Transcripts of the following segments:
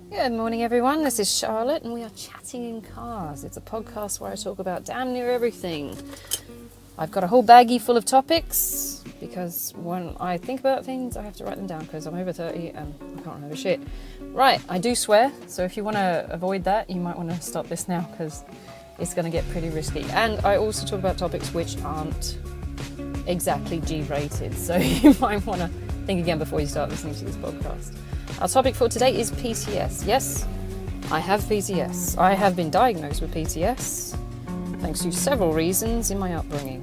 Good morning, everyone. This is Charlotte, and we are chatting in cars. It's a podcast where I talk about damn near everything. I've got a whole baggie full of topics because when I think about things, I have to write them down because I'm over 30 and I can't remember shit. Right, I do swear, so if you want to avoid that, you might want to stop this now because it's going to get pretty risky. And I also talk about topics which aren't exactly G-rated, so you might want to think again before you start listening to this podcast. Our topic for today is PTS. Yes, I have PTS. I have been diagnosed with PTS thanks to several reasons in my upbringing.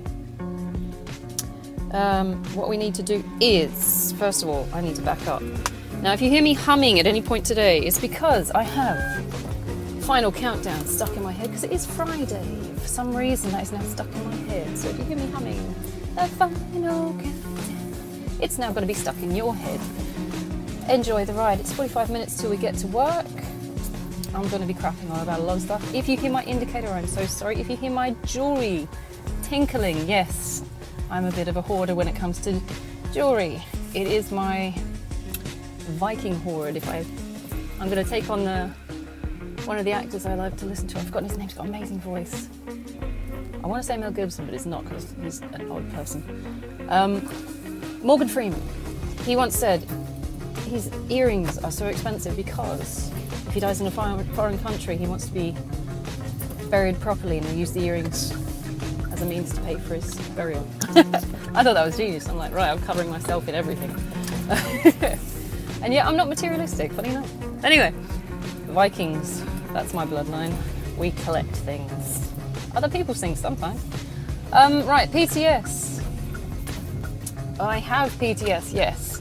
What we need to do is, first of all, I need to back up. Now, if you hear me humming at any point today, it's because I have Final Countdown stuck in my head because it is Friday. For some reason, that is now stuck in my head. So if you hear me humming the Final Countdown, it's now going to be stuck in your head. Enjoy the ride. It's 45 minutes till we get to work. I'm going to be crapping on about a lot of stuff. If you hear my indicator, I'm so sorry. If you hear my jewelry tinkling, yes, I'm a bit of a hoarder when it comes to jewelry. It is my Viking hoard. I'm going to take on one of the actors I love to listen to. I've forgotten his name. He's got an amazing voice. I want to say Mel Gibson, but it's not because he's an odd person. Morgan Freeman. He once said his earrings are so expensive because if he dies in a foreign country, he wants to be buried properly, and they use the earrings as a means to pay for his burial. I thought that was genius. I'm like, right, I'm covering myself in everything. And yet I'm not materialistic, funny enough. Anyway, Vikings, that's my bloodline. We collect things. Other people sing sometimes. Right, PTS. I have PTS, yes.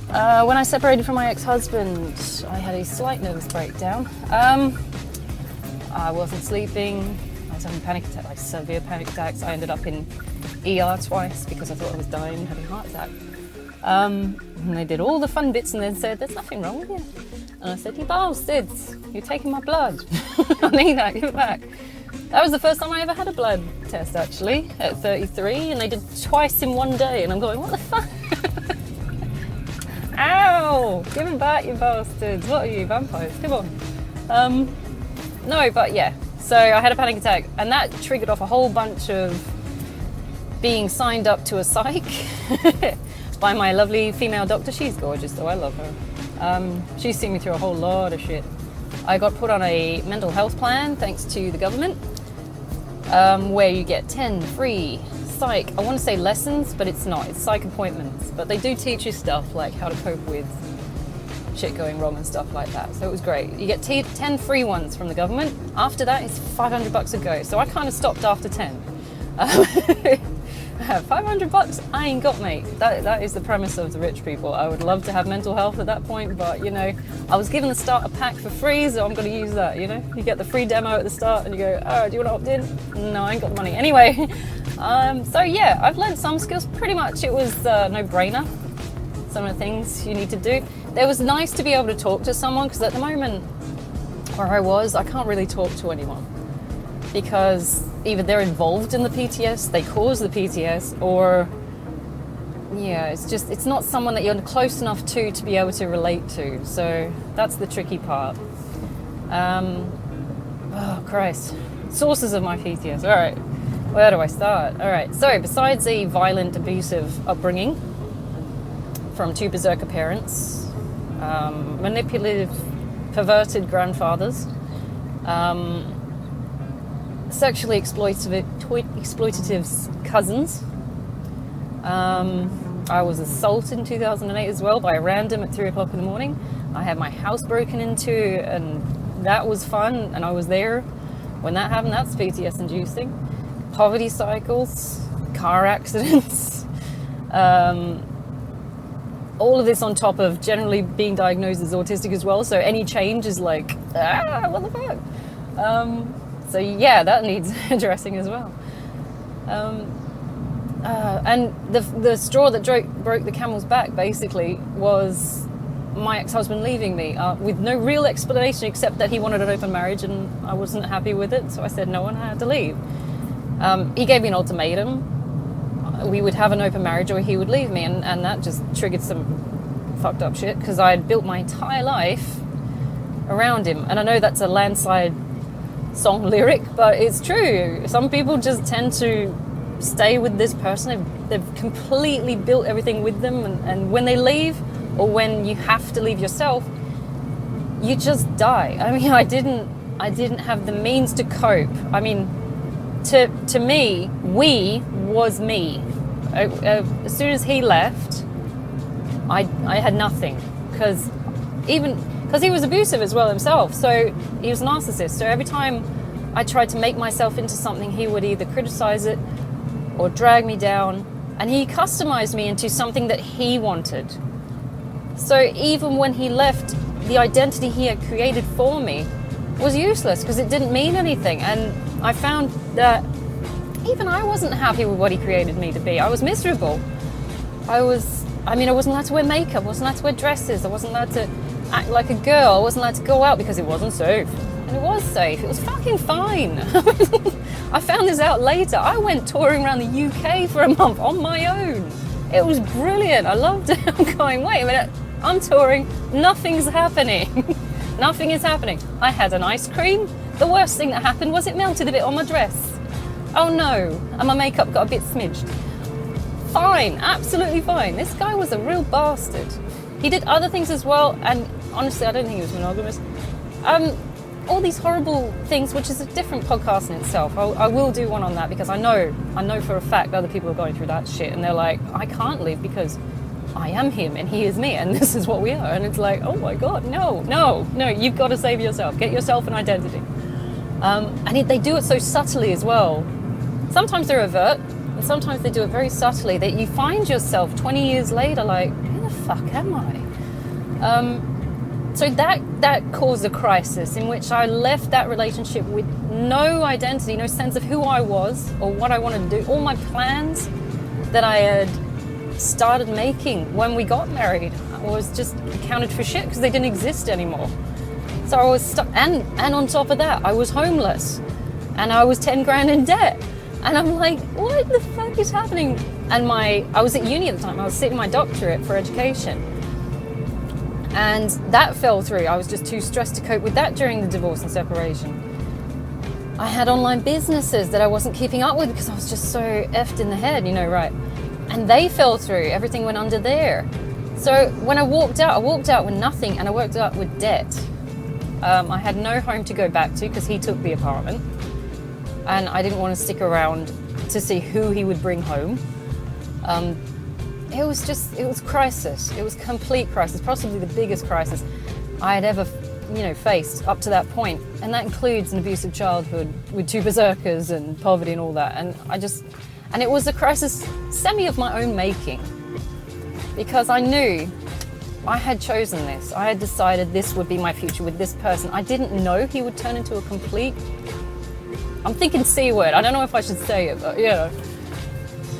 When I separated from my ex-husband, I had a slight nervous breakdown. I wasn't sleeping. I was having panic attacks, like severe panic attacks. I ended up in ER twice because I thought I was dying and having a heart attack. And they did all the fun bits and then said, "There's nothing wrong with you." And I said, "You bastards, you're taking my blood. I need that, give it back." That was the first time I ever had a blood test, actually, at 33, and they did twice in one day, and I'm going, what the fuck? Ow! Give them back, you bastards. What are you, vampires? Come on. No, but yeah. So I had a panic attack, and that triggered off a whole bunch of being signed up to a psych by my lovely female doctor. She's gorgeous, though. I love her. She's seen me through a whole lot of shit. I got put on a mental health plan, thanks to the government, where you get 10 free psych, I want to say lessons, but it's not. It's psych appointments. But they do teach you stuff like how to cope with shit going wrong and stuff like that. So it was great. You get 10 free ones from the government. After that, it's $500 a go. So I kind of stopped after 10. $500 I ain't got, mate. That is the premise of the rich people. I would love to have mental health at that point, but you know, I was given the starter pack for free, so I'm going to use that. You know, you get the free demo at the start, and you go, "Oh, do you want to opt in?" No, I ain't got the money. Anyway, so yeah, I've learned some skills. Pretty much, it was no-brainer. Some of the things you need to do. It was nice to be able to talk to someone because at the moment where I was, I can't really talk to anyone because either they're involved in the PTS, they cause the PTS, or yeah, it's not someone that you're close enough to be able to relate to. So that's the tricky part. Oh Christ, sources of my PTS. All right, where do I start? All right, so besides a violent, abusive upbringing from two berserker parents, manipulative, perverted grandfathers, sexually exploitative cousins. I was assaulted in 2008 as well by a random at 3 o'clock in the morning. I had my house broken into, and that was fun, and I was there when that happened. That's PTS inducing. Poverty cycles, car accidents, all of this on top of generally being diagnosed as autistic as well. So any change is like, what the fuck? So yeah, that needs addressing as well. And the straw that broke the camel's back basically was my ex-husband leaving me with no real explanation except that he wanted an open marriage and I wasn't happy with it. So I said no, and I had to leave. He gave me an ultimatum. We would have an open marriage or he would leave me, and that just triggered some fucked up shit because I had built my entire life around him. And I know that's a landslide song lyric, but it's true. Some people just tend to stay with this person. They've completely built everything with them, and when they leave, or when you have to leave yourself, you just die. I mean, I didn't have the means to cope. I mean, to me, we was me. As soon as he left, I had nothing, because he was abusive as well himself. So he was a narcissist. So every time I tried to make myself into something, he would either criticize it or drag me down, and he customized me into something that he wanted. So even when he left, the identity he had created for me was useless, because it didn't mean anything. And I found that even I wasn't happy with what he created me to be. I was miserable. I wasn't allowed to wear makeup, I wasn't allowed to wear dresses, I wasn't allowed to act like a girl, I wasn't allowed to go out because it wasn't safe. And it was safe, it was fucking fine. I found this out later. I went touring around the UK for a month on my own. It was brilliant, I loved it. I'm going, wait a minute, I'm touring, nothing's happening. Nothing is happening. I had an ice cream. The worst thing that happened was it melted a bit on my dress. Oh no, and my makeup got a bit smidged. Fine, absolutely fine. This guy was a real bastard. He did other things as well, and honestly, I don't think he was monogamous. All these horrible things, which is a different podcast in itself. I will do one on that, because I know for a fact other people are going through that shit, and they're like, I can't live because I am him and he is me, and this is what we are. And it's like, oh my God, no, you've got to save yourself. Get yourself an identity. And they do it so subtly as well. Sometimes they're overt, and sometimes they do it very subtly, that you find yourself 20 years later like, who the fuck am I? So that caused a crisis in which I left that relationship with no identity, no sense of who I was or what I wanted to do. All my plans that I had started making when we got married was just accounted for shit, because they didn't exist anymore. So I was stuck, and on top of that, I was homeless, and I was 10 grand in debt. And I'm like, what the fuck is happening? And I was at uni at the time. I was sitting my doctorate for education. And that fell through. I was just too stressed to cope with that during the divorce and separation. I had online businesses that I wasn't keeping up with because I was just so effed in the head, right? And they fell through. Everything went under there. So when I walked out with nothing, and I walked out with debt. I had no home to go back to because he took the apartment. And I didn't want to stick around to see who he would bring home. It was crisis. It was complete crisis, possibly the biggest crisis I had ever, faced up to that point. And that includes an abusive childhood with 2 berserkers and poverty and all that. And it was a crisis semi of my own making, because I knew I had chosen this. I had decided this would be my future with this person. I didn't know he would turn into a complete, I'm thinking C word. I don't know if I should say it, but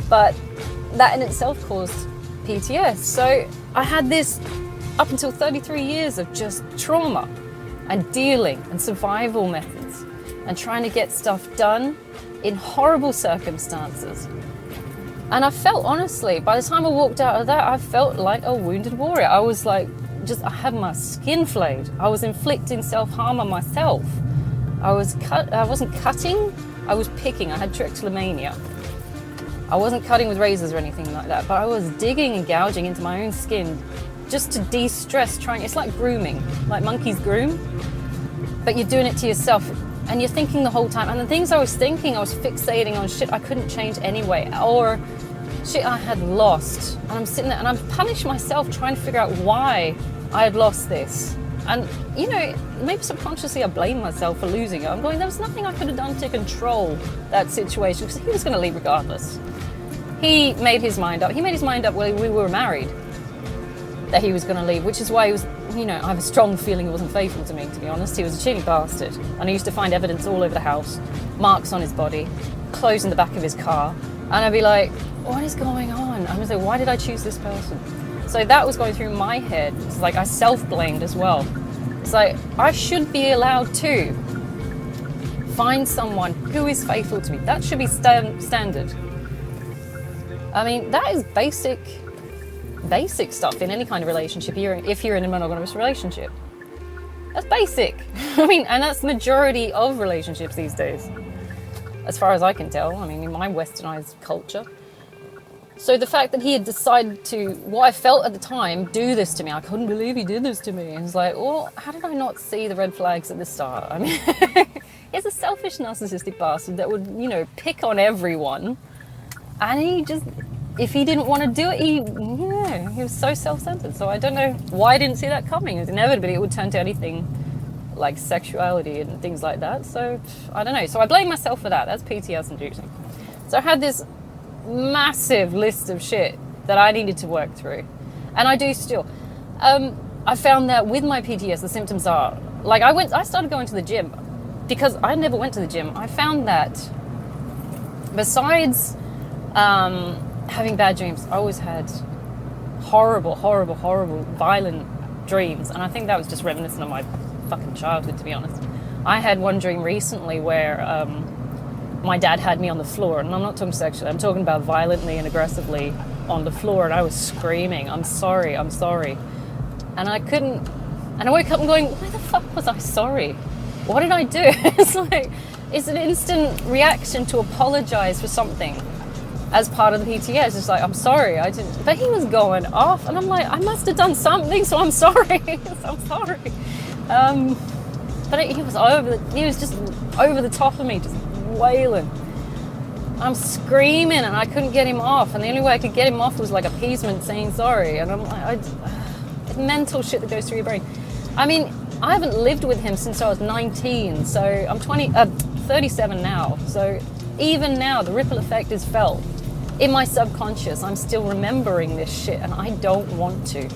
But that in itself caused PTSD. So I had this up until 33 years of just trauma and dealing and survival methods and trying to get stuff done in horrible circumstances. And I felt, honestly, by the time I walked out of that, I felt like a wounded warrior. I was like, I had my skin flayed. I was inflicting self-harm on myself. I wasn't cutting, I was picking. I had trichotillomania. I wasn't cutting with razors or anything like that, but I was digging and gouging into my own skin just to de-stress, it's like grooming, like monkeys groom, but you're doing it to yourself, and you're thinking the whole time. And the things I was thinking, I was fixating on shit I couldn't change anyway, or shit I had lost. And I'm sitting there and I'm punishing myself trying to figure out why I had lost this. And, maybe subconsciously I blame myself for losing it. I'm going, there was nothing I could have done to control that situation, because he was going to leave regardless. He made his mind up. He made his mind up when we were married that he was going to leave, which is why he was, I have a strong feeling he wasn't faithful to me, to be honest. He was a cheating bastard. And I used to find evidence all over the house, marks on his body, clothes in the back of his car. And I'd be like, what is going on? I was like, why did I choose this person? So that was going through my head. It's like I self-blamed as well. It's like, I should be allowed to find someone who is faithful to me. That should be standard. I mean, that is basic stuff in any kind of relationship, if you're in a monogamous relationship. That's basic. I mean, and that's the majority of relationships these days, as far as I can tell. I mean, in my westernized culture. So the fact that he had decided to, what I felt at the time, do this to me, I couldn't believe he did this to me. It was like, well, how did I not see the red flags at the start? I mean, he's a selfish, narcissistic bastard that would, you know, pick on everyone. And he just, if he didn't want to do it, he was so self-centered. So I don't know why I didn't see that coming. Inevitably, it would turn to anything like sexuality and things like that. So I don't know. So I blame myself for that. That's PTSD inducing. So I had this massive list of shit that I needed to work through, and I do still. I found that with my PTSD, the symptoms are like I started going to the gym because I never went to the gym. I found that besides having bad dreams, I always had horrible, violent dreams, and I think that was just reminiscent of my fucking childhood, to be honest. I had one dream recently where my dad had me on the floor, and I'm not talking sexually, I'm talking about violently and aggressively on the floor, and I was screaming, I'm sorry. And I couldn't, and I woke up and going, why the fuck was I sorry? What did I do? It's like, it's an instant reaction to apologize for something as part of the PTS. It's like, I'm sorry, I didn't, but he was going off, and I'm like, I must have done something, so I'm sorry. I'm sorry. But he was just over the top of me, just wailing. I'm screaming, and I couldn't get him off, and the only way I could get him off was like appeasement, saying sorry. And I'm like, it's mental shit that goes through your brain. I mean, I haven't lived with him since I was 19, so I'm 37 now. So even now, the ripple effect is felt in my subconscious. I'm still remembering this shit, and I don't want to.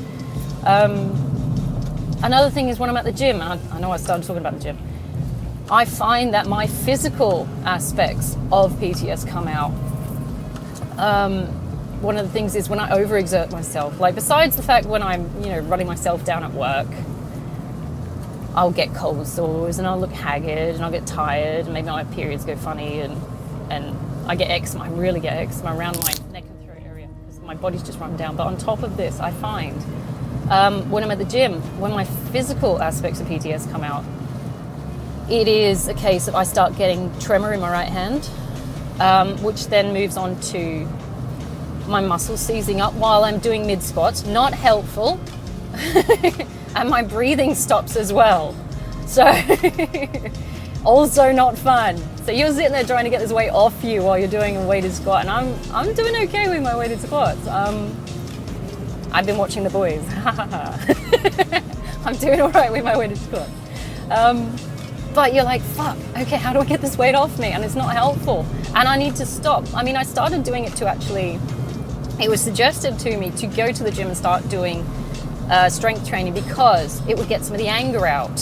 Another thing is when I'm at the gym, and I know I started talking about the gym, I find that my physical aspects of PTS come out. One of the things is when I overexert myself. Like, besides the fact when I'm, running myself down at work, I'll get cold sores and I'll look haggard and I'll get tired and maybe my periods go funny and I get eczema. I really get eczema around my neck and throat area because my body's just run down. But on top of this, I find when I'm at the gym, when my physical aspects of PTS come out, it is a case of I start getting tremor in my right hand, which then moves on to my muscles seizing up while I'm doing mid squats. Not helpful. And my breathing stops as well. So also not fun. So you're sitting there trying to get this weight off you while you're doing a weighted squat, and I'm doing okay with my weighted squats. I've been watching The Boys. I'm doing all right with my weighted squats. But you're like, fuck, okay, how do I get this weight off me? And it's not helpful. And I need to stop. I mean, I started doing it to actually, it was suggested to me to go to the gym and start doing strength training because it would get some of the anger out.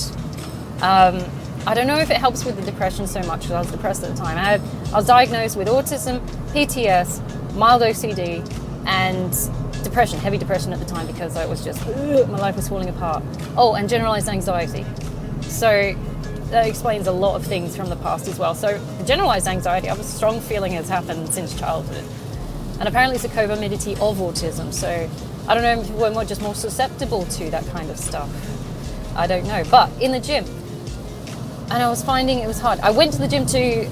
I don't know if it helps with the depression so much because I was depressed at the time. I was diagnosed with autism, PTS, mild OCD, and depression, heavy depression at the time because I was just, my life was falling apart. Oh, and generalized anxiety. So that explains a lot of things from the past as well. So the generalized anxiety, I have a strong feeling has happened since childhood. And apparently it's a comorbidity of autism. So I don't know if we're just more susceptible to that kind of stuff. I don't know. But in the gym, and I was finding it was hard. I went to the gym to,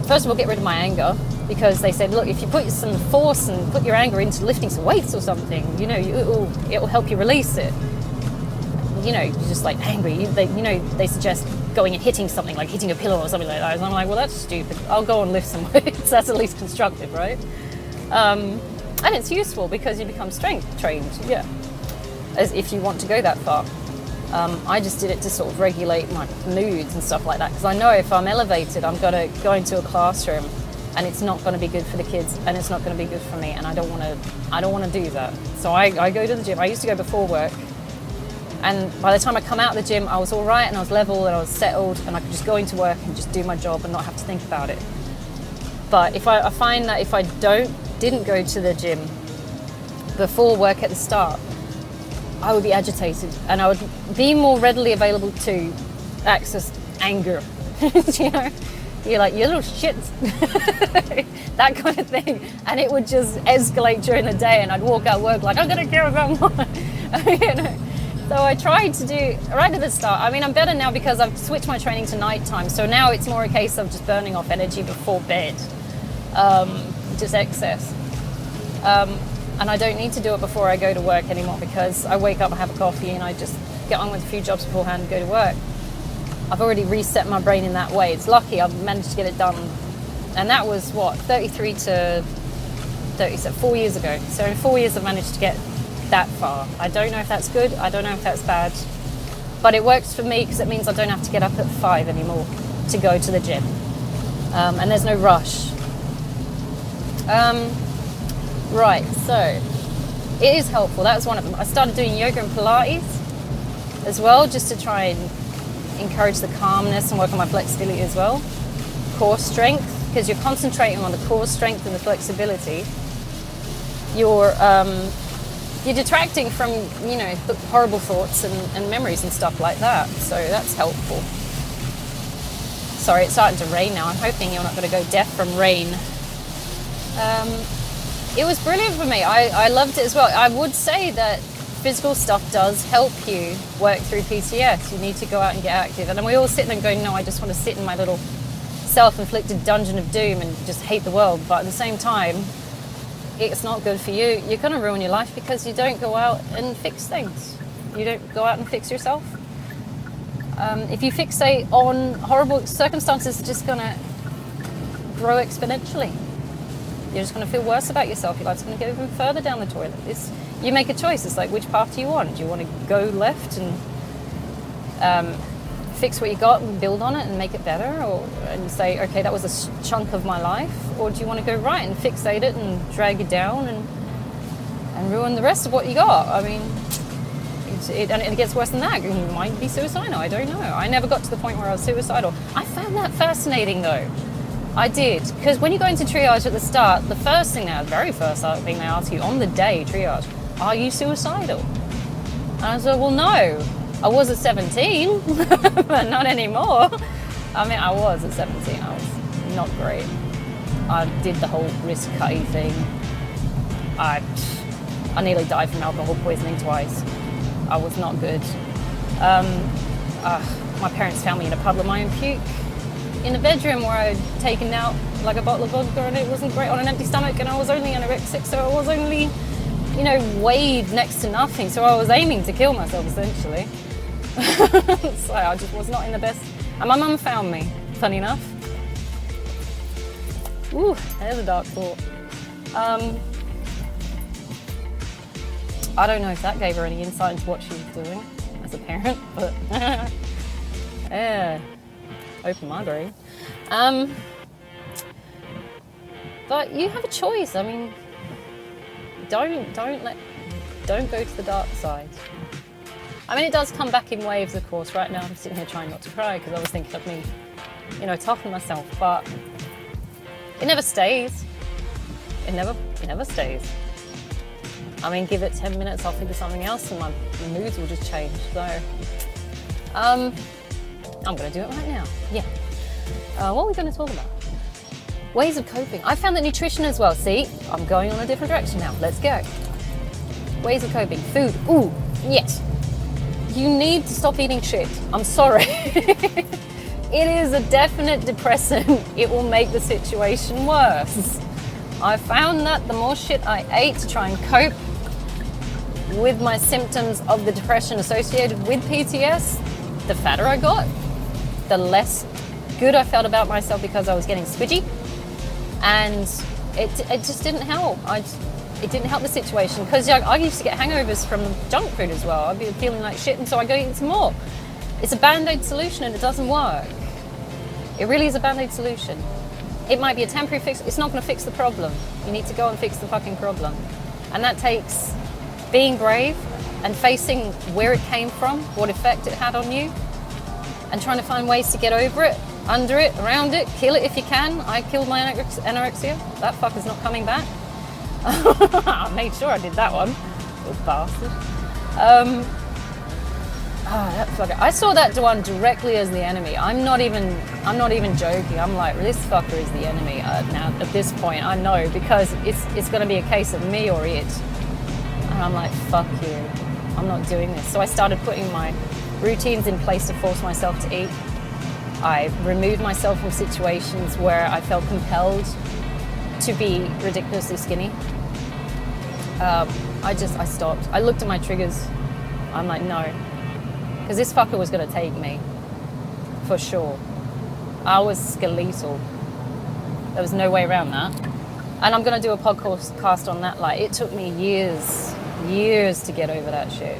first of all, get rid of my anger because they said, look, if you put some force and put your anger into lifting some weights or something, it will help you release it. You're just like angry. They suggest going and hitting something, like hitting a pillow or something like that. And I'm like, well, that's stupid. I'll go and lift some weights. That's at least constructive, right? And it's useful because you become strength trained, as if you want to go that far. I just did it to sort of regulate my moods and stuff like that because I know if I'm elevated, I'm going to go into a classroom and it's not going to be good for the kids and it's not going to be good for me, and I don't want to do that. So I go to the gym. I used to go before work, and by the time I come out of the gym, I was all right and I was level and I was settled and I could just go into work and just do my job and not have to think about it. But if I find that if I didn't go to the gym before work at the start, I would be agitated and I would be more readily available to access anger. You're like, you little shits, that kind of thing. And it would just escalate during the day and I'd walk out of work like, I'm going to care about more. So I tried to do, right at the start, I mean, I'm better now because I've switched my training to nighttime. So now it's more a case of just burning off energy before bed, just excess. And I don't need to do it before I go to work anymore because I wake up, I have a coffee, and I just get on with a few jobs beforehand and go to work. I've already reset my brain in that way. It's lucky I've managed to get it done. And that was, what, 33 to 37, 4 years ago. So in 4 years I've managed to get that far. I don't know if that's good, I don't know if that's bad, but it works for me because it means I don't have to get up at 5 anymore to go to the gym. And there's no rush. Right, so it is helpful. That was one of them. I started doing yoga and Pilates as well, just to try and encourage the calmness and work on my flexibility as well. Core strength, because you're concentrating on the core strength and the flexibility. You're detracting from, you know, horrible thoughts and memories and stuff like that. So that's helpful. Sorry, it's starting to rain now. I'm hoping you're not going to go deaf from rain. It was brilliant for me. I loved it as well. I would say that physical stuff does help you work through PTS. You need to go out and get active. And then we all sit there and go, no, I just want to sit in my little self-inflicted dungeon of doom and just hate the world. But at the same time, it's not good for you. You're going to ruin your life because you don't go out and fix things. You don't go out and fix yourself. If you fixate on horrible circumstances, it's just going to grow exponentially. You're just going to feel worse about yourself. Your life's going to go even further down the toilet. You make a choice. It's like, which path do you want? Do you want to go left and fix what you got and build on it and make it better? And say, okay, that was a chunk of my life? Or do you want to go right and fixate it and drag you down and ruin the rest of what you got? I mean, and it gets worse than that. You might be suicidal. I don't know. I never got to the point where I was suicidal. I found that fascinating, though. I did, because when you go into triage at the start, the very first thing they ask you on the day triage, are you suicidal? And I said, well, no. I was at 17, but not anymore. I mean, I was at 17. I was not great. I did the whole wrist cutty thing. I nearly died from alcohol poisoning twice. I was not good. My parents found me in a puddle of my own puke in the bedroom where I'd taken out like a bottle of vodka, and it wasn't great on an empty stomach, and I was only anorexic, so I was only, you know, weighed next to nothing, so I was aiming to kill myself essentially. So I just was not in the best. And my mum found me, funny enough. Ooh, there's a dark thought. I don't know if that gave her any insight into what she was doing as a parent, but yeah, open my brain. But you have a choice. I mean, don't go to the dark side. I mean, it does come back in waves, of course. Right now, I'm sitting here trying not to cry because I was thinking of me, you know, toughen myself. But it never stays. It never stays. I mean, give it 10 minutes, I'll think of something else, and my moods will just change. So, I'm going to do it right now. Yeah. What are we going to talk about? Ways of coping. I found that nutrition as well. See, I'm going on a different direction now. Let's go. Ways of coping. Food. Ooh, yes. You need to stop eating shit. I'm sorry. It is a definite depressant. It will make the situation worse. I found that the more shit I ate to try and cope with my symptoms of the depression associated with PTS, the fatter I got, the less good I felt about myself because I was getting squidgy. And it just didn't help. It didn't help the situation because I used to get hangovers from junk food as well. I'd be feeling like shit, and so I go eat some more. It's a band-aid solution and it doesn't work. It really is a band-aid solution. It might be a temporary fix. It's not going to fix the problem. You need to go and fix the fucking problem. And that takes being brave and facing where it came from, what effect it had on you, and trying to find ways to get over it, under it, around it, kill it if you can. I killed my anorexia. That fucker's not coming back. I made sure I did that one. Little bastard. That fucker. I saw that one directly as the enemy. I'm not even joking. I'm like, this fucker is the enemy. Now at this point, I know, because it's going to be a case of me or it. And I'm like, fuck you. I'm not doing this. So I started putting my routines in place to force myself to eat. I removed myself from situations where I felt compelled to be ridiculously skinny. I stopped. I looked at my triggers. I'm like, no. Because this fucker was going to take me. For sure. I was skeletal. There was no way around that. And I'm going to do a podcast on that. Like, it took me years to get over that shit.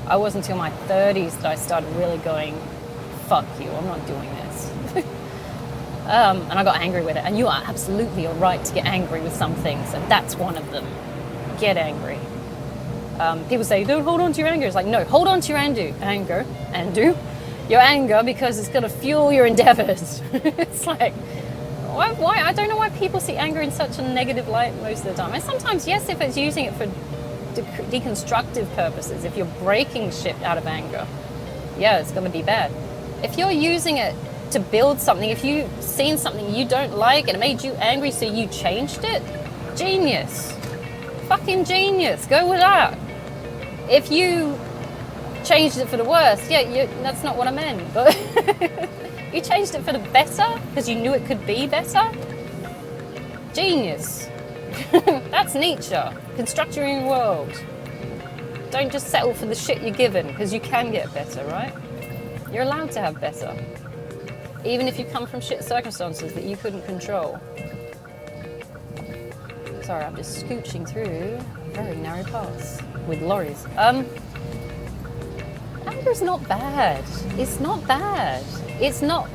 I wasn't until my 30s that I started really going, fuck you, I'm not doing this. And I got angry with it. And you are absolutely right to get angry with some things. And that's one of them. Get angry. People say, don't hold on to your anger. It's like, no, hold on to your anger because it's going to fuel your endeavors. It's like, why? I don't know why people see anger in such a negative light most of the time. And sometimes, yes, if it's using it for deconstructive purposes, if you're breaking shit out of anger, yeah, it's going to be bad. If you're using it to build something, if you've seen something you don't like and it made you angry so you changed it, genius. Fucking genius. Go with that. If you changed it for the worst, yeah, that's not what I meant. But you changed it for the better because you knew it could be better. Genius. That's Nietzsche. Construct your own world. Don't just settle for the shit you're given because you can get better, right? You're allowed to have better. Even if you come from shit circumstances that you couldn't control. Sorry, I'm just scooching through very narrow paths with lorries. Anger's not bad. It's not bad. It's not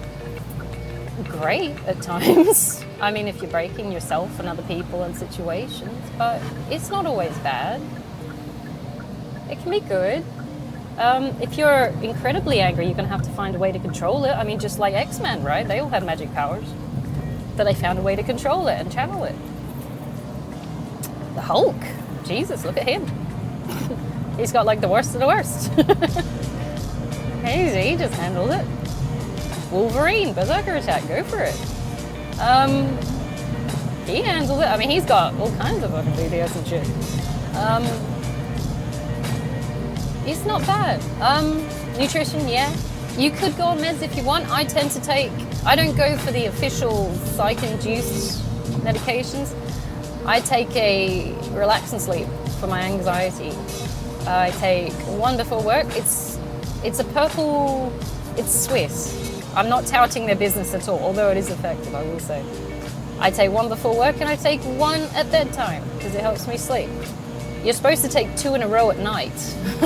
great at times. I mean, if you're breaking yourself and other people and situations, but it's not always bad. It can be good. If you're incredibly angry, you're going to have to find a way to control it. I mean, just like X-Men, right? They all had magic powers. But they found a way to control it and channel it. The Hulk. Jesus, look at him. He's got like the worst of the worst. Easy, he just handled it. Wolverine, berserker attack, go for it. He handled it. I mean, he's got all kinds of fucking PTSD and shit. It's not bad. Nutrition, yeah. You could go on meds if you want. I don't go for the official psych-induced medications. I take a relax and sleep for my anxiety. I take one before work. It's a purple, it's Swiss. I'm not touting their business at all, although it is effective, I will say. I take one before work and I take one at bedtime because it helps me sleep. You're supposed to take 2 in a row at night.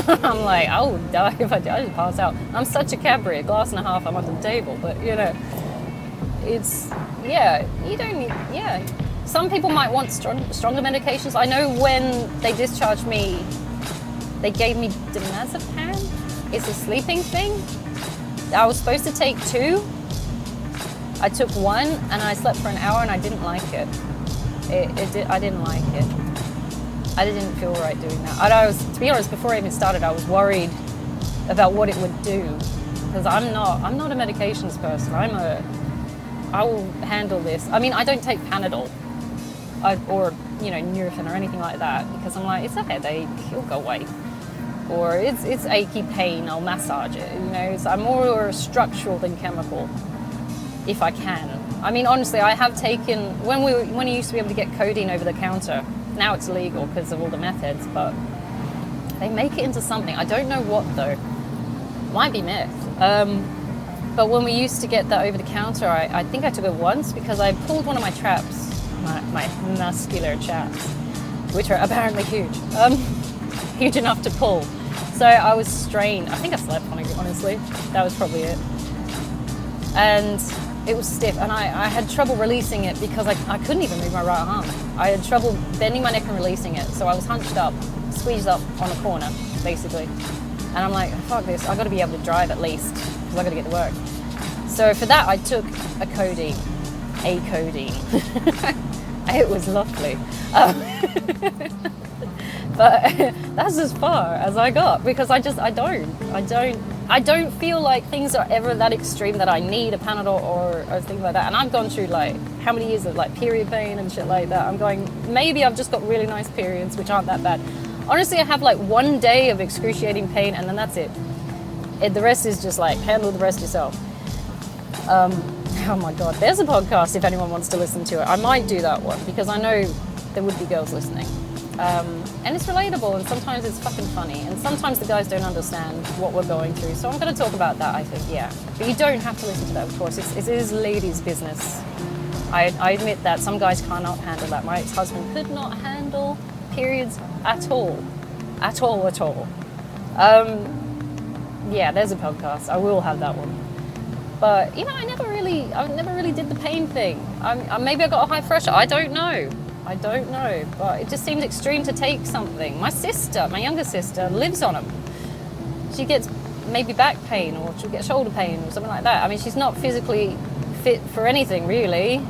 I'm like, I would die if I just pass out. I'm such a Cadbury, a glass and a half, I'm under the table, but you know, it's, yeah, you don't need, yeah. Some people might want stronger medications. I know when they discharged me, they gave me diazepam. It's a sleeping thing. I was supposed to take 2. I took 1 and I slept for an hour and I didn't like it. I didn't like it. I didn't feel right doing that. To be honest, before I even started, I was worried about what it would do because I'm not a medications person. I will handle this. I mean, I don't take Panadol or Nurofen or anything like that because I'm like, it's a headache, it'll go away. Or it's achy pain, I'll massage it. I'm more structural than chemical, if I can. I mean, honestly, I have taken, when you used to be able to get codeine over the counter, now it's illegal because of all the methods, but they make it into something. I don't know what though. Might be meth. But when we used to get that over the counter, I think I took it once because I pulled one of my traps, my muscular traps, which are apparently huge. Huge enough to pull. So I was strained. I think I slept on it, honestly. That was probably it. And it was stiff, and I had trouble releasing it because I couldn't even move my right arm. I had trouble bending my neck and releasing it, so I was hunched up, squeezed up on a corner, basically. And I'm like, fuck this, I've got to be able to drive at least, because I've got to get to work. So for that, I took a codeine. It was lovely. But that's as far as I got, because I don't feel like things are ever that extreme that I need a Panadol or things like that. And I've gone through like how many years of like period pain and shit like that. I'm going, maybe I've just got really nice periods, which aren't that bad. Honestly, I have like 1 day of excruciating pain, and then that's it. The rest is just like, handle the rest yourself. Oh my God, there's a podcast if anyone wants to listen to it. I might do that one because I know there would be girls listening. And it's relatable, and sometimes it's fucking funny, and sometimes the guys don't understand what we're going through. So I'm going to talk about that, I think, yeah. But you don't have to listen to that, of course. It is ladies' business. I admit that some guys cannot handle that. My ex-husband could not handle periods at all. At all, at all. Yeah, there's a podcast. I will have that one. But, you know, I never really did the pain thing. Maybe I got a high pressure. I don't know. But it just seemed extreme to take something. My younger sister, lives on them. She gets maybe back pain, or she'll get shoulder pain or something like that. I mean, she's not physically fit for anything, really.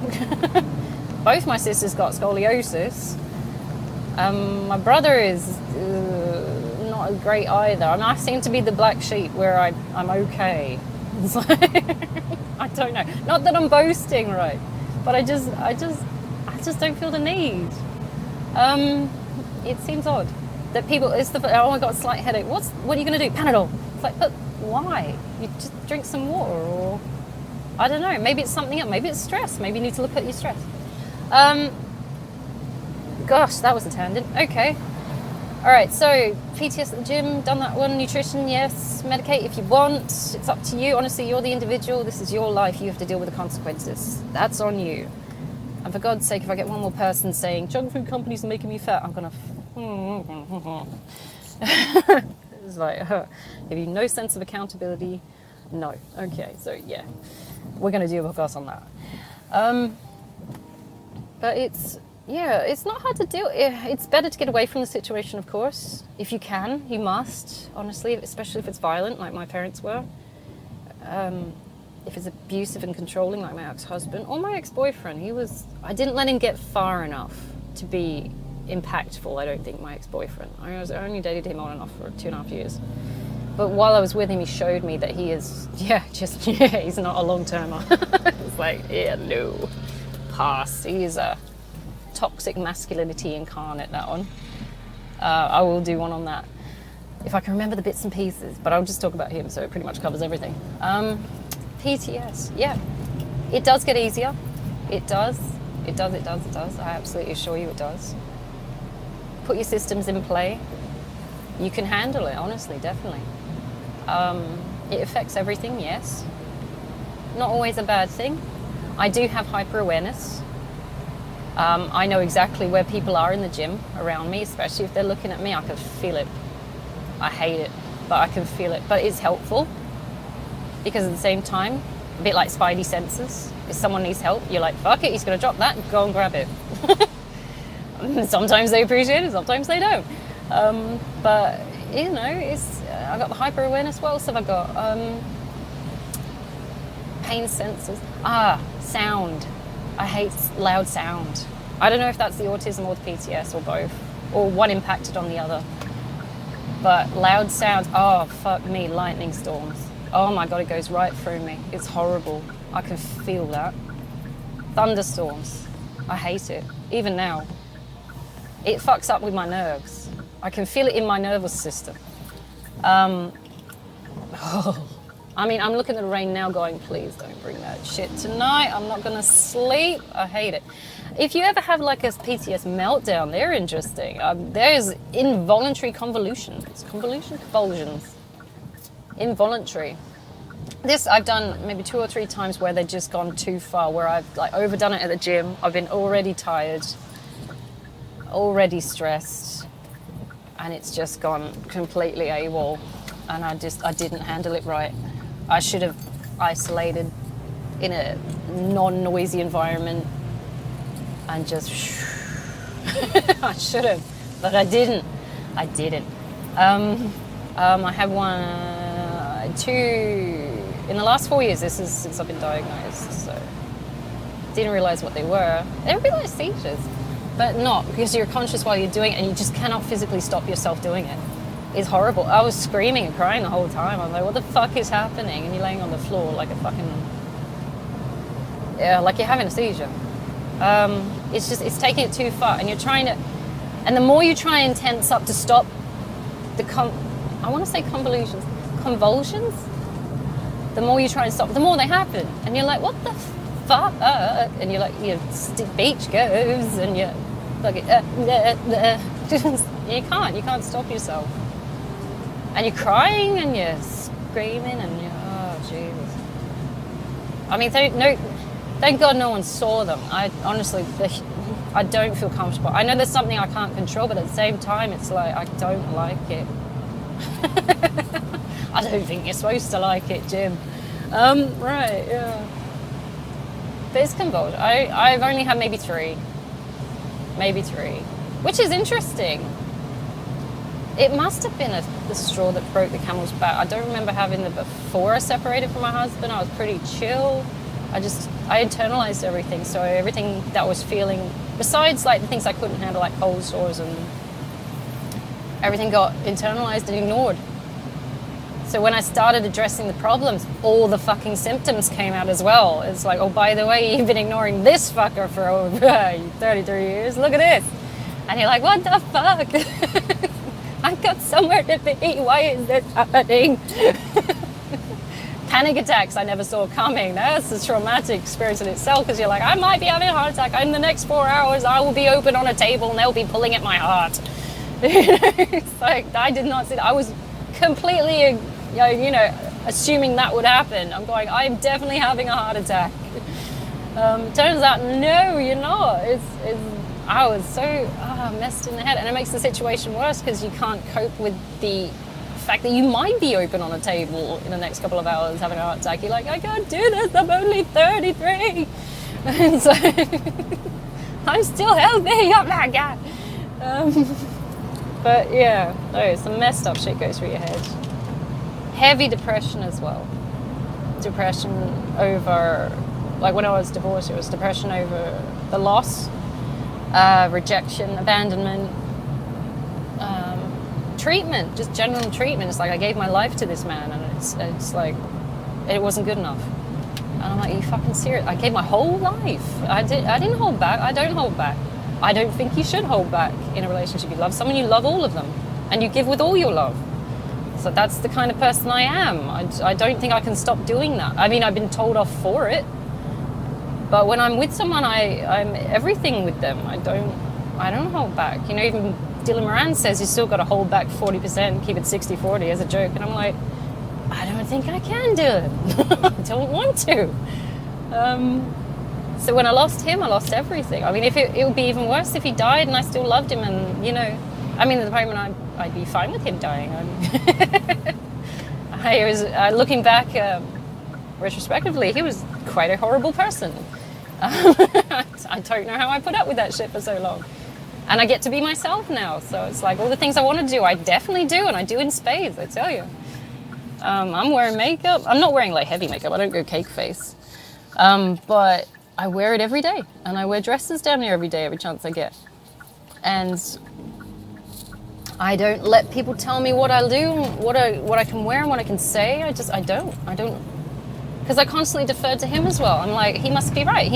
Both my sisters got scoliosis. My brother is not great either. I mean, I seem to be the black sheep where I'm okay. It's like, I don't know. Not that I'm boasting, right? But I just don't feel the need. It seems odd that people. Oh, I got a slight headache. What are you going to do? Panadol. It's like, but why? You just drink some water, or I don't know. Maybe it's something else. Maybe it's stress. Maybe you need to look at your stress. Gosh, that was a tangent. Okay. All right, so PTSD at the gym, done that one. Nutrition, yes. Medicate if you want. It's up to you. Honestly, you're the individual. This is your life. You have to deal with the consequences. That's on you. And for God's sake, if I get one more person saying, junk food companies are making me fat, I'm going to... It's like, have you no sense of accountability? No. Okay, so yeah. We're going to do a podcast on that. But it's not hard to deal. It's better to get away from the situation, of course. If you can, you must, honestly, especially if it's violent, like my parents were. If it's abusive and controlling, like my ex-husband or my ex-boyfriend. I didn't let him get far enough to be impactful, I don't think, my ex-boyfriend. I only dated him on and off for 2.5 years. But while I was with him, he showed me that he is, he's not a long-termer. It's like, no, pass. He is a toxic masculinity incarnate, that one. I will do one on that if I can remember the bits and pieces, but I'll just talk about him, so it pretty much covers everything. PTS, yeah. It does get easier. It does. I absolutely assure you it does. Put your systems in play. You can handle it, honestly, definitely. It affects everything, yes. Not always a bad thing. I do have hyper-awareness. I know exactly where people are in the gym around me, especially if they're looking at me. I can feel it. I hate it, but I can feel it. But it's helpful. Because at the same time, a bit like spidey senses, if someone needs help, you're like, fuck it, he's going to drop that, go and grab it. Sometimes they appreciate it, sometimes they don't. But, you know, I got the hyper-awareness. What else have I got? Pain sensors. Sound. I hate loud sound. I don't know if that's the autism or the PTS or both, or one impacted on the other. But loud sounds, fuck me, lightning storms. Oh my God, it goes right through me. It's horrible. I can feel that. Thunderstorms. I hate it. Even now. It fucks up with my nerves. I can feel it in my nervous system. I mean, I'm looking at the rain now going, please don't bring that shit tonight. I'm not going to sleep. I hate it. If you ever have like a PTS meltdown, they're interesting. There's involuntary convulsions. Convulsions. Involuntary. This I've done maybe 2 or 3 times where they've just gone too far, where I've like overdone it at the gym. I've been already tired, already stressed, and it's just gone completely AWOL, and I didn't handle it right. I should have isolated in a non-noisy environment and just I should have, but I didn't. I have 2 in the last 4 years. This is since I've been diagnosed, so didn't realize what they were. They were like seizures, but not because you're conscious while you're doing it and you just cannot physically stop yourself doing it. It's horrible. I was screaming and crying the whole time. I was like, what the fuck is happening? And you're laying on the floor like a fucking, like you're having a seizure. It's taking it too far, and you're trying to, And the more you try and tense up to stop the I want to say convulsions, the more you try and stop, the more they happen. And you're like, what the fuck? And you're like, your speech goes, and you're like, you can't stop yourself. And you're crying, and you're screaming, and you're, oh, Jesus. I mean, thank God no one saw them. I honestly, I don't feel comfortable. I know there's something I can't control, but at the same time, it's like, I don't like it. I don't think you're supposed to like it, Jim. Right, yeah. But it's convulsed. I've only had maybe three, which is interesting. It must have been the straw that broke the camel's back. I don't remember having them before I separated from my husband. I was pretty chill. I internalized everything. So everything that I was feeling, besides like the things I couldn't handle, like cold sores, and everything got internalized and ignored. So when I started addressing the problems, all the fucking symptoms came out as well. It's like, oh, by the way, you've been ignoring this fucker for over 33 years. Look at this. And you're like, what the fuck? I've got somewhere to be. Why is this happening? Panic attacks I never saw coming. That's a traumatic experience in itself, because you're like, I might be having a heart attack. In the next 4 hours, I will be open on a table and they'll be pulling at my heart. It's like, I did not see that. I was completely, assuming that would happen. I'm going, I'm definitely having a heart attack. Turns out, no, you're not. I was so messed in the head, and it makes the situation worse because you can't cope with the fact that you might be open on a table in the next couple of hours having a heart attack. You're like, I can't do this, I'm only 33. And so I'm still healthy, oh my God. But yeah, some messed up shit goes through your head. Heavy depression as well. Depression over, like when I was divorced, it was depression over the loss, rejection, abandonment, treatment, just general treatment. It's like I gave my life to this man, and it's like it wasn't good enough. And I'm like, are you fucking serious? I gave my whole life. I didn't hold back. I don't hold back. I don't think you should hold back in a relationship. You love someone, you love all of them, and you give with all your love. So that's the kind of person I am. I don't think I can stop doing that. I mean, I've been told off for it, but when I'm with someone, I'm everything with them. I don't hold back. Even Dylan Moran says you still got to hold back 40%, keep it 60-40 as a joke. And I'm like, I don't think I can do it. I don't want to. So when I lost him, I lost everything. I mean, if it would be even worse if he died and I still loved him, and at the moment I'd be fine with him dying. Looking back retrospectively, he was quite a horrible person. I don't know how I put up with that shit for so long. And I get to be myself now. So it's like all the things I want to do, I definitely do. And I do in spades, I tell you. I'm wearing makeup. I'm not wearing like heavy makeup. I don't go cake face. But I wear it every day. And I wear dresses damn near every day, every chance I get. And I don't let people tell me what I do, what I can wear and what I can say. I don't. Because I constantly deferred to him as well. I'm like, he must be right.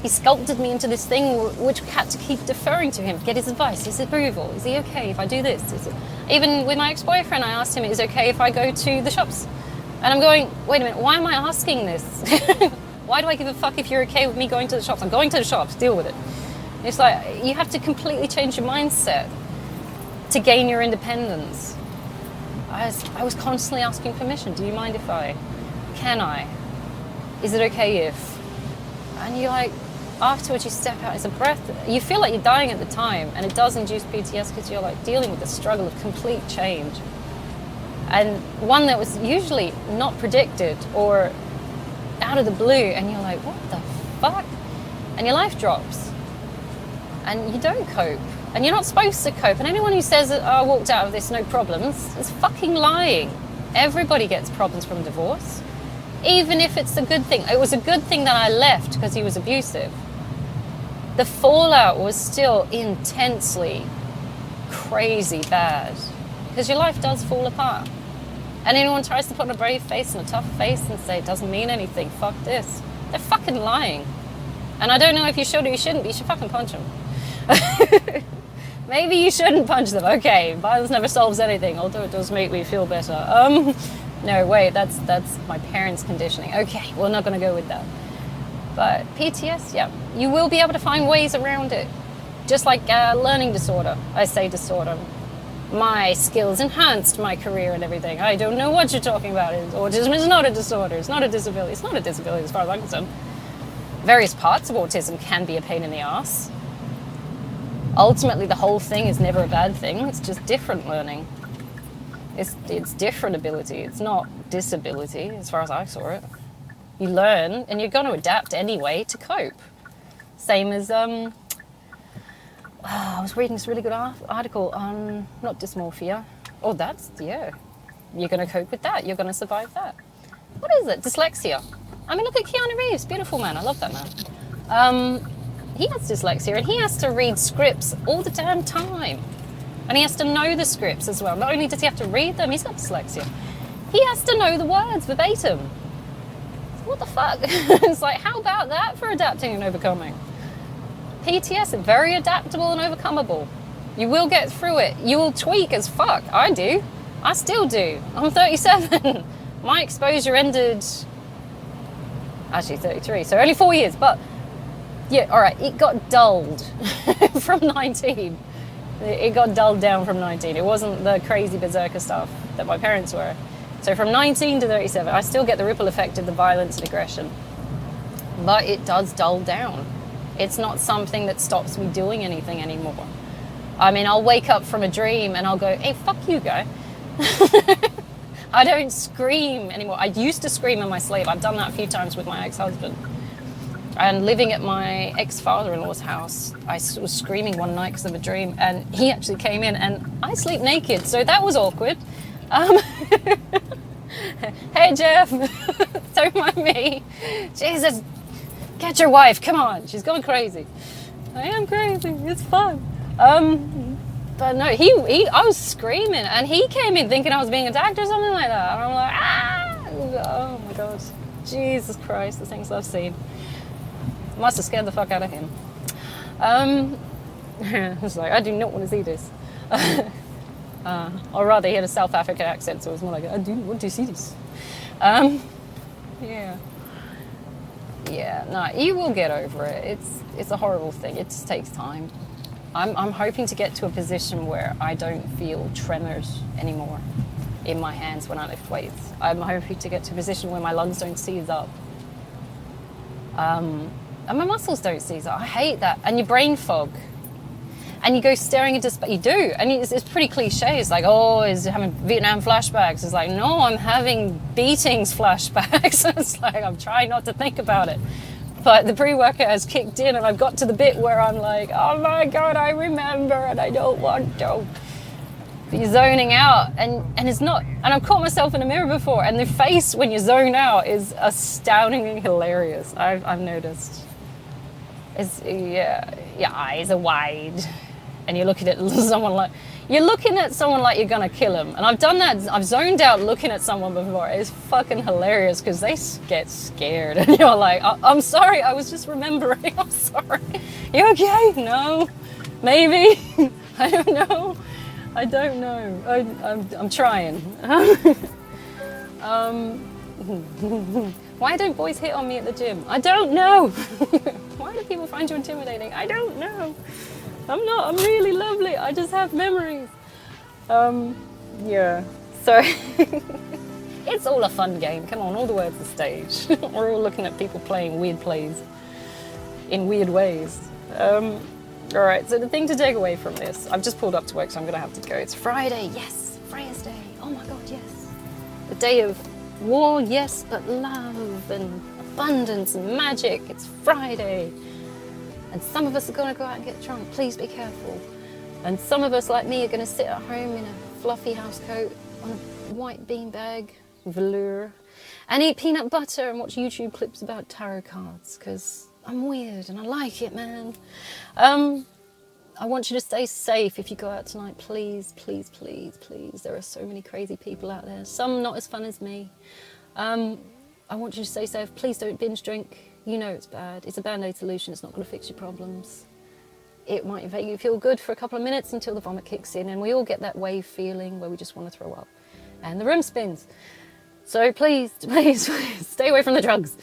He sculpted me into this thing which had to keep deferring to him, get his advice, his approval. Is he okay if I do this? Even with my ex-boyfriend, I asked him, is it okay if I go to the shops? And I'm going, wait a minute, why am I asking this? Why do I give a fuck if you're okay with me going to the shops? I'm going to the shops, deal with it. It's like, you have to completely change your mindset to gain your independence. I was constantly asking permission. Do you mind if I? Can I? Is it okay if? And you're like, afterwards you step out, it's a breath. You feel like you're dying at the time, and it does induce PTSD because you're like dealing with the struggle of complete change. And one that was usually not predicted or out of the blue, and you're like, what the fuck? And your life drops. And you don't cope. And you're not supposed to cope. And anyone who says, oh, I walked out of this, no problems, is fucking lying. Everybody gets problems from divorce. Even if it's a good thing. It was a good thing that I left because he was abusive. The fallout was still intensely crazy bad. Because your life does fall apart. And anyone tries to put on a brave face and a tough face and say it doesn't mean anything, fuck this. They're fucking lying. And I don't know if you should or you shouldn't, but you should fucking punch them. Maybe you shouldn't punch them. Okay, violence never solves anything, although it does make me feel better. No, wait, that's my parents' conditioning. Okay, we're not going to go with that. But PTSD, yeah, you will be able to find ways around it. Just like learning disorder. I say disorder. My skills enhanced my career and everything. I don't know what you're talking about. Autism is not a disorder. It's not a disability. It's not a disability as far as I'm concerned. Various parts of autism can be a pain in the ass. Ultimately, the whole thing is never a bad thing. It's just different learning. It's different ability. It's not disability as far as I saw it. You learn and you're going to adapt anyway to cope. Same as I was reading this really good article on not dysmorphia. Oh, yeah. You're going to cope with that. You're going to survive that. What is it? Dyslexia. I mean, look at Keanu Reeves. Beautiful man. I love that man. He has dyslexia and he has to read scripts all the damn time. And he has to know the scripts as well. Not only does he have to read them, he's got dyslexia. He has to know the words verbatim. What the fuck? It's like, how about that for adapting and overcoming? PTS is very adaptable and overcomable. You will get through it. You will tweak as fuck. I do. I still do. I'm 37. My exposure ended... Actually, 33. So only 4 years. But, yeah, all right. It got dulled from 19. It got dulled down from 19. It wasn't the crazy berserker stuff that my parents were. So from 19 to 37, I still get the ripple effect of the violence and aggression. But it does dull down. It's not something that stops me doing anything anymore. I mean, I'll wake up from a dream and I'll go, hey, fuck you, guy. I don't scream anymore. I used to scream in my sleep. I've done that a few times with my ex-husband. And living at my ex-father-in-law's house, I was screaming one night because of a dream, and he actually came in, and I sleep naked, so that was awkward. Hey, Jeff, don't mind me. Jesus. Get your wife, come on. She's going crazy. I am crazy, it's fun. But no, I was screaming and he came in thinking I was being attacked or something like that. And I'm like, ah! Oh my God. Jesus Christ, the things I've seen. Must have scared the fuck out of him. It's like, I do not want to see this. Or rather, he had a South African accent, so it was more like, I do want to see this. Yeah. Yeah, no, you will get over it. It's a horrible thing. It just takes time. I'm hoping to get to a position where I don't feel tremors anymore in my hands when I lift weights. I'm hoping to get to a position where my lungs don't seize up. And my muscles don't seize up. I hate that. And your brain fog. And you go staring into space. You do. And it's pretty cliche. It's like, oh, is having Vietnam flashbacks. It's like, no, I'm having beatings flashbacks. It's like, I'm trying not to think about it. But the pre-workout has kicked in and I've got to the bit where I'm like, oh my God, I remember and I don't want to. But you're zoning out and it's not, and I've caught myself in the mirror before and the face when you zone out is astoundingly hilarious. I've noticed. Your eyes are wide. And you're looking at someone like you're gonna kill him. And I've done that. I've zoned out looking at someone before. It's fucking hilarious because they get scared, and you're like, "I'm sorry, I was just remembering. I'm sorry. You okay? No, maybe. I don't know. I don't know. I'm trying." Why don't boys hit on me at the gym? I don't know. Why do people find you intimidating? I don't know. I'm not. I'm really lovely. I just have memories. Yeah. So it's all a fun game. Come on, all the words are stage. We're all looking at people playing weird plays in weird ways. All right. So the thing to take away from this, I've just pulled up to work, so I'm gonna have to go. It's Friday. Yes, Freya's Day. Oh my God, yes. The day of war, yes, but love and abundance and magic. It's Friday. And some of us are going to go out and get drunk. Please be careful. And some of us, like me, are going to sit at home in a fluffy house coat on a white beanbag, velour, and eat peanut butter and watch YouTube clips about tarot cards, because I'm weird and I like it, man. I want you to stay safe if you go out tonight. Please, please, please, please. There are so many crazy people out there. Some not as fun as me. I want you to stay safe. Please don't binge drink. You know it's bad. It's a band-aid solution. It's not going to fix your problems. It might make you feel good for a couple of minutes until the vomit kicks in, and we all get that wave feeling where we just want to throw up. And the room spins. So please, please, please stay away from the drugs.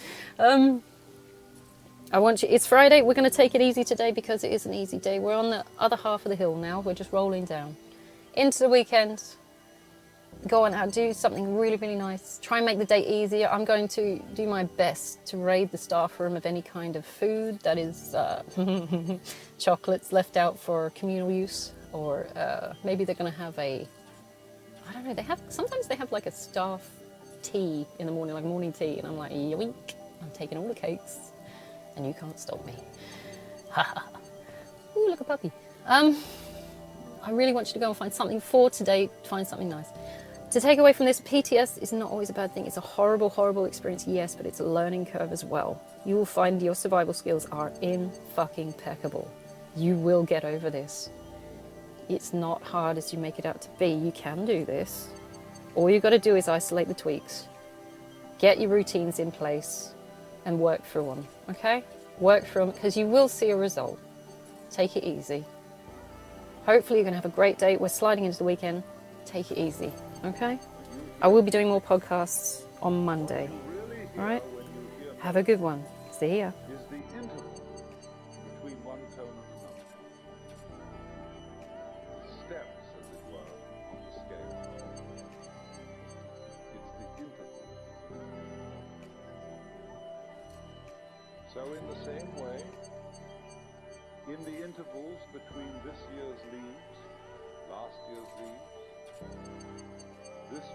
I want you, it's Friday, we're going to take it easy today because it is an easy day. We're on the other half of the hill now, we're just rolling down. Into the weekend, go on out, do something really, really nice. Try and make the day easier. I'm going to do my best to raid the staff room of any kind of food that is chocolates left out for communal use, or maybe they're going to have a, I don't know, sometimes they have like a staff tea in the morning, like morning tea, and I'm like, yoink, I'm taking all the cakes. And you can't stop me. Ooh, look, a puppy. I really want you to go and find something for today. Find something nice. To take away from this, PTSD is not always a bad thing. It's a horrible, horrible experience, yes, but it's a learning curve as well. You will find your survival skills are impeccable. You will get over this. It's not hard as you make it out to be. You can do this. All you've got to do is isolate the tweaks. Get your routines in place. And work through them, okay? Work through them, because you will see a result. Take it easy. Hopefully you're going to have a great day. We're sliding into the weekend. Take it easy, okay? I will be doing more podcasts on Monday, all right? Have a good one. See ya. Is the interval between one tone and another. Steps, as it were, on the scale. It's the interval. So in the same way, in the intervals between this year's leaves, last year's leaves, this